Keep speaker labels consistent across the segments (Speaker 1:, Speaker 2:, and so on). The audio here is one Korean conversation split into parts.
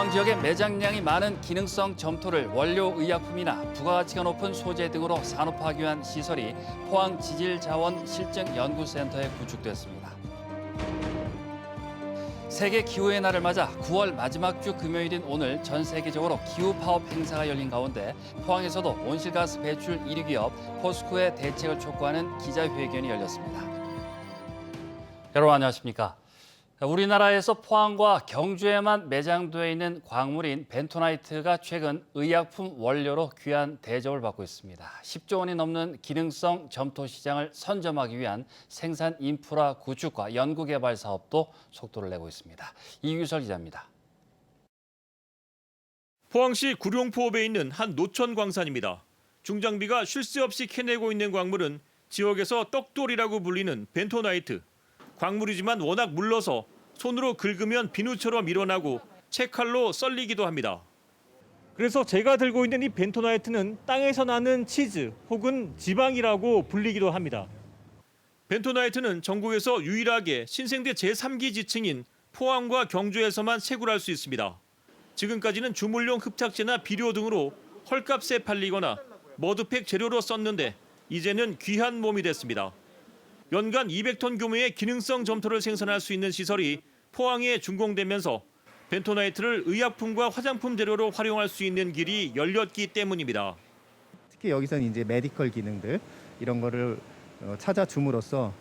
Speaker 1: 포항 지역의 매장량이 많은 기능성 점토를 원료 의약품이나 부가가치가 높은 소재 등으로 산업화하기 위한 시설이 포항 지질자원실증연구센터에 구축됐습니다. 세계 기후의 날을 맞아 9월 마지막 주 금요일인 오늘 전 세계적으로 기후 파업 행사가 열린 가운데 포항에서도 온실가스 배출 1위 기업 포스코의 대책을 촉구하는 기자회견이 열렸습니다. 여러분 안녕하십니까? 우리나라에서 포항과 경주에만 매장되어 있는 광물인 벤토나이트가 최근 의약품 원료로 귀한 대접을 받고 있습니다. 10조 원이 넘는 기능성 점토 시장을 선점하기 위한 생산 인프라 구축과 연구개발 사업도 속도를 내고 있습니다. 이규설 기자입니다.
Speaker 2: 포항시 구룡포읍에 있는 한 노천 광산입니다. 중장비가 쉴 새 없이 캐내고 있는 광물은 지역에서 떡돌이라고 불리는 벤토나이트. 광물이지만 워낙 물러서 손으로 긁으면 비누처럼 일어나고 채칼로 썰리기도 합니다.
Speaker 3: 그래서 제가 들고 있는 이 벤토나이트는 땅에서 나는 치즈 혹은 지방이라고 불리기도 합니다.
Speaker 2: 벤토나이트는 전국에서 유일하게 신생대 제3기 지층인 포항과 경주에서만 채굴할 수 있습니다. 지금까지는 주물용 흡착제나 비료 등으로 헐값에 팔리거나 머드팩 재료로 썼는데 이제는 귀한 몸이 됐습니다. 연간 200톤 규모의 기능성 점토를 생산할 수 있는 시설이 포항에 준공되면서 벤토나이트를 의약품과 화장품 재료로 활용할 수 있는 길이 열렸기 때문입니다.
Speaker 4: 특히 여기서는 이제 메디컬 기능들 이런 거를 찾아줌으로써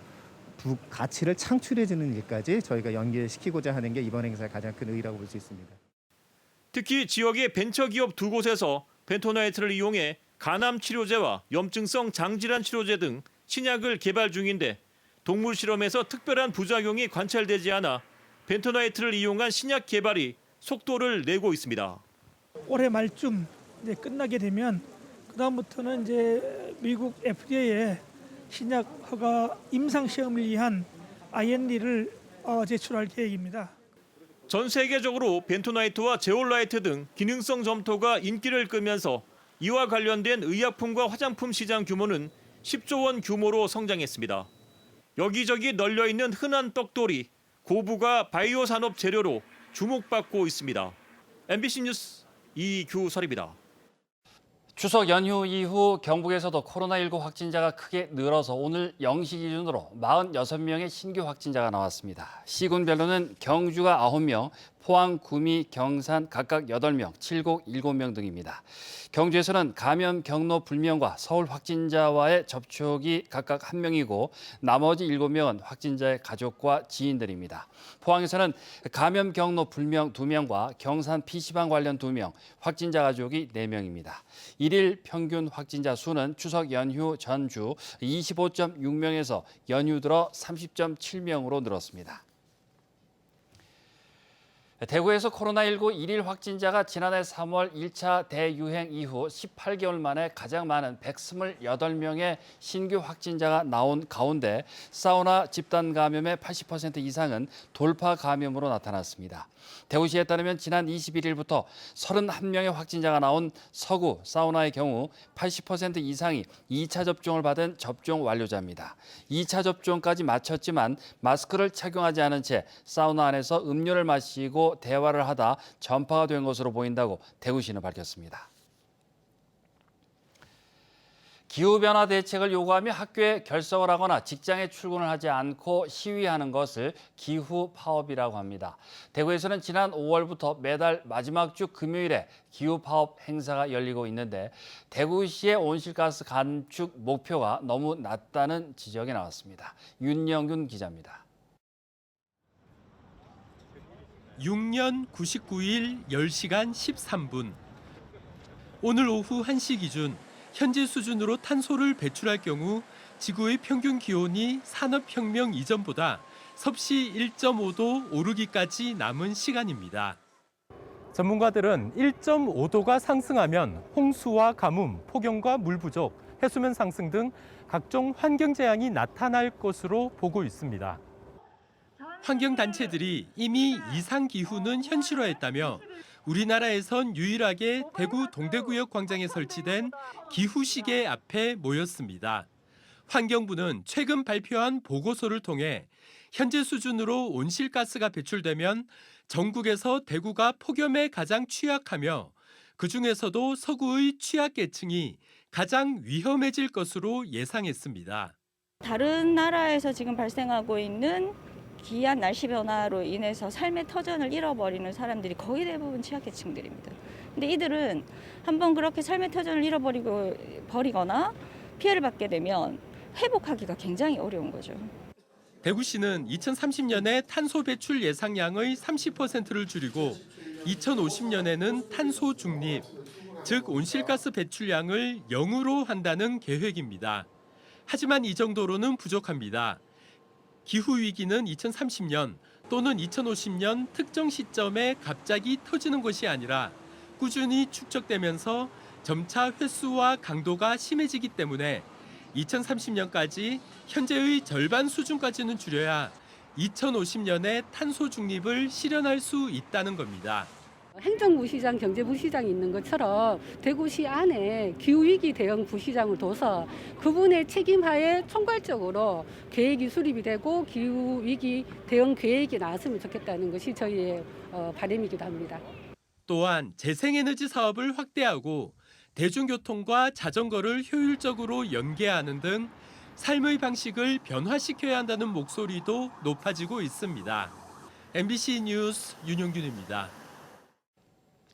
Speaker 4: 가치를 창출해주는 일까지 저희가 연계시키고자 하는 게 이번 행사의 가장 큰 의의라고 볼 수 있습니다.
Speaker 2: 특히 지역의 벤처기업 두 곳에서 벤토나이트를 이용해 간암 치료제와 염증성 장질환 치료제 등 신약을 개발 중인데 동물 실험에서 특별한 부작용이 관찰되지 않아 벤토나이트를 이용한 신약 개발이 속도를 내고 있습니다.
Speaker 5: 올해 말쯤 이제 끝나게 되면 그다음부터는 이제 미국 FDA에 신약 허가 임상 시험을 위한 IND를 제출할 계획입니다.
Speaker 2: 전 세계적으로 벤토나이트와 제올라이트 등 기능성 점토가 인기를 끌면서 이와 관련된 의약품과 화장품 시장 규모는 10조 원 규모로 성장했습니다. 여기저기 널려 있는 흔한 떡돌이 고부가 바이오 산업 재료로 주목받고 있습니다. MBC 뉴스 이규설입니다.
Speaker 1: 추석 연휴 이후 경북에서도 코로나19 확진자가 크게 늘어서 오늘 0시 기준으로 46명의 신규 확진자가 나왔습니다. 시군별로는 경주가 9명, 포항, 구미, 경산 각각 8명, 칠곡 7명 등입니다. 경주에서는 감염 경로 불명과 서울 확진자와의 접촉이 각각 1명이고 나머지 7명은 확진자의 가족과 지인들입니다. 포항에서는 감염 경로 불명 2명과 경산 PC방 관련 2명, 확진자 가족이 4명입니다. 일일 평균 확진자 수는 추석 연휴 전주 25.6명에서 연휴 들어 30.7명으로 늘었습니다. 대구에서 코로나19 일일 확진자가 지난해 3월 1차 대유행 이후 18개월 만에 가장 많은 128명의 신규 확진자가 나온 가운데 사우나 집단 감염의 80% 이상은 돌파 감염으로 나타났습니다. 대구시에 따르면 지난 21일부터 31명의 확진자가 나온 서구 사우나의 경우 80% 이상이 2차 접종을 받은 접종 완료자입니다. 2차 접종까지 마쳤지만 마스크를 착용하지 않은 채 사우나 안에서 음료를 마시고 대화를 하다 전파가 된 것으로 보인다고 대구시는 밝혔습니다. 기후변화 대책을 요구하며 학교에 결석을 하거나 직장에 출근을 하지 않고 시위하는 것을 기후 파업이라고 합니다. 대구에서는 지난 5월부터 매달 마지막 주 금요일에 기후 파업 행사가 열리고 있는데 대구시의 온실가스 감축 목표가 너무 낮다는 지적이 나왔습니다. 윤영균 기자입니다.
Speaker 6: 6년 99일 10시간 13분. 오늘 오후 1시 기준 현재 수준으로 탄소를 배출할 경우 지구의 평균 기온이 산업혁명 이전보다 섭씨 1.5도 오르기까지 남은 시간입니다. 전문가들은 1.5도가 상승하면 홍수와 가뭄, 폭염과 물 부족, 해수면 상승 등 각종 환경 재앙이 나타날 것으로 보고 있습니다. 환경단체들이 이미 이상기후는 현실화했다며 우리나라에선 유일하게 대구 동대구역 광장에 설치된 기후시계 앞에 모였습니다. 환경부는 최근 발표한 보고서를 통해 현재 수준으로 온실가스가 배출되면 전국에서 대구가 폭염에 가장 취약하며 그중에서도 서구의 취약계층이 가장 위험해질 것으로 예상했습니다.
Speaker 7: 다른 나라에서 지금 발생하고 있는 기한 날씨 변화로 인해서 삶의 터전을 잃어버리는 사람들이 거의 대부분 취약계층들입니다. 근데 이들은 한번 그렇게 삶의 터전을 잃어버리거나 피해를 받게 되면 회복하기가 굉장히 어려운 거죠.
Speaker 6: 대구시는 2030년에 탄소 배출 예상량의 30%를 줄이고 2050년에는 탄소 중립, 즉 온실가스 배출량을 0으로 한다는 계획입니다. 하지만 이 정도로는 부족합니다. 기후위기는 2030년 또는 2050년 특정 시점에 갑자기 터지는 것이 아니라 꾸준히 축적되면서 점차 횟수와 강도가 심해지기 때문에 2030년까지 현재의 절반 수준까지는 줄여야 2050년에 탄소 중립을 실현할 수 있다는 겁니다.
Speaker 8: 행정부시장, 경제부시장이 있는 것처럼 대구시 안에 기후위기 대응 부시장을 둬서 그분의 책임하에 총괄적으로 계획이 수립이 되고 기후위기 대응 계획이 나왔으면 좋겠다는 것이 저희의 바람이기도 합니다.
Speaker 6: 또한 재생에너지 사업을 확대하고 대중교통과 자전거를 효율적으로 연계하는 등 삶의 방식을 변화시켜야 한다는 목소리도 높아지고 있습니다. MBC 뉴스 윤용균입니다.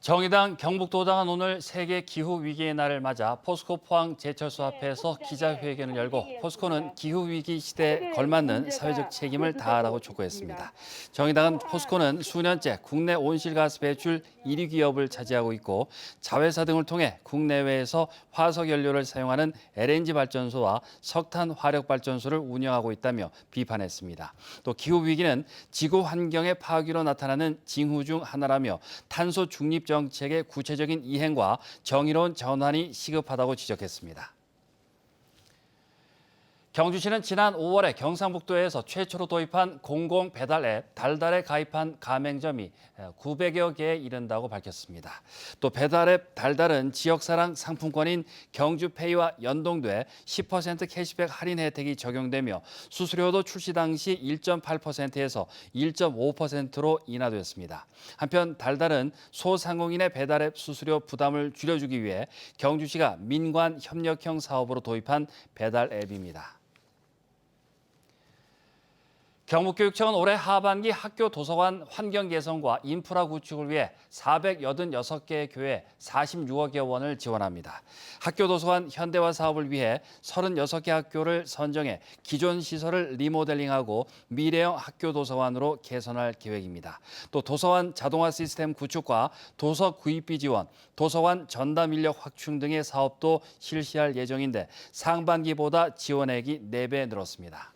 Speaker 1: 정의당 경북도당은 오늘 세계 기후위기의 날을 맞아 포스코 포항 제철소 앞에서 기자회견을 열고 포스코는 기후위기 시대에 걸맞는 사회적 책임을 다하라고 촉구했습니다. 정의당은 포스코는 수년째 국내 온실가스 배출 1위 기업을 차지하고 있고 자회사 등을 통해 국내외에서 화석연료를 사용하는 LNG 발전소와 석탄 화력 발전소를 운영하고 있다며 비판했습니다. 또 기후위기는 지구 환경의 파괴로 나타나는 징후 중 하나라며 탄소 중립 정책의 구체적인 이행과 정의로운 전환이 시급하다고 지적했습니다. 경주시는 지난 5월에 경상북도에서 최초로 도입한 공공 배달 앱 달달에 가입한 가맹점이 900여 개에 이른다고 밝혔습니다. 또 배달 앱 달달은 지역사랑 상품권인 경주페이와 연동돼 10% 캐시백 할인 혜택이 적용되며 수수료도 출시 당시 1.8%에서 1.5%로 인하됐습니다. 한편 달달은 소상공인의 배달 앱 수수료 부담을 줄여주기 위해 경주시가 민관 협력형 사업으로 도입한 배달 앱입니다. 경북교육청은 올해 하반기 학교 도서관 환경 개선과 인프라 구축을 위해 486개의 교회에 46억여 원을 지원합니다. 학교 도서관 현대화 사업을 위해 36개 학교를 선정해 기존 시설을 리모델링하고 미래형 학교 도서관으로 개선할 계획입니다. 또 도서관 자동화 시스템 구축과 도서 구입비 지원, 도서관 전담 인력 확충 등의 사업도 실시할 예정인데 상반기보다 지원액이 4배 늘었습니다.